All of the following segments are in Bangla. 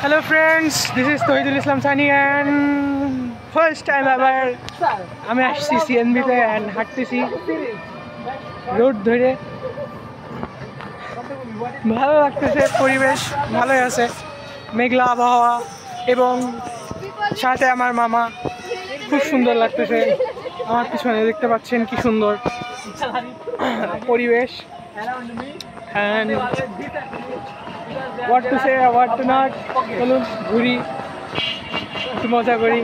Hello friends, this is Tohidul Islam Sani and first time ever আমি আসছি সিএনবিতে and হাঁটতেছি রোড ধরে। ভালো লাগতেছে, পরিবেশ ভালোই আছে, মেঘলা আবহাওয়া এবং সাথে আমার মামা। খুব সুন্দর লাগতেছে, আমার পিছনে দেখতে পাচ্ছেন কি সুন্দর পরিবেশ। and what to say what to not, চলুন ঘুরি, একটু মজা করি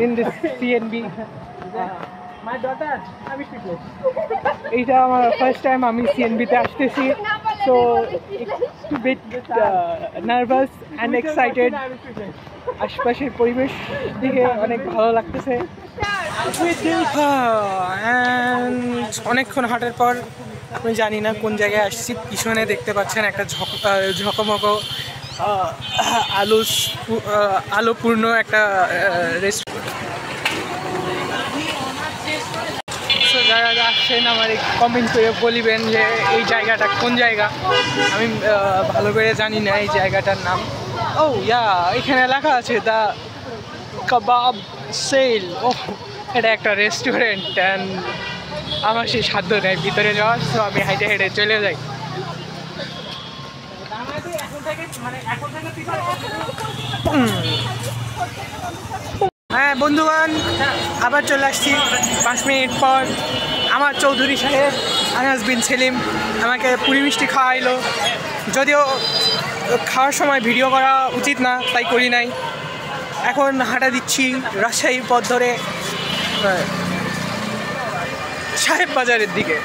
in this CNB। এইটা আমার ফার্স্ট টাইম আমি সিএনবিতে আসতেছি, সো একটু বিট নার্ভাস অ্যান্ড এক্সাইটেড। আশপাশের পরিবেশ দেখে অনেক ভালো লাগতেছে। অনেকক্ষণ হাঁটার পর আমি জানি না কোন জায়গায় আসছি, পিছনে দেখতে পাচ্ছেন একটা ঝকমকো আলোপূর্ণ একটা রেস্টুরেন্ট। যারা আসছেন আমার কমেন্ট করে বলিবেন যে এই জায়গাটা কোন জায়গা। আমি ভালো করে জানি না এই জায়গাটার নাম। ও ইয়া, এখানে লেখা আছে দ্য কাবাব সেল। ও, এটা একটা রেস্টুরেন্ট অ্যান্ড আমার সেই সাধ্য নেই ভিতরে যাওয়ার, তো আমি হেঁটে হেঁটে চলে যাই। হ্যাঁ বন্ধুগণ, আবার চলে আসছি 5 মিনিট পর। আমার চৌধুরী সাহেব আনাস বিন সেলিম আমাকে পুরি মিষ্টি খাওয়াইলো, যদিও খাওয়ার সময় ভিডিও করা উচিত না, তাই করি নাই। এখন হাঁটা দিচ্ছি রাজশাহী পথ ধরে সাহেব বাজারের দিকে।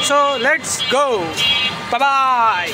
So let's go, bye bye.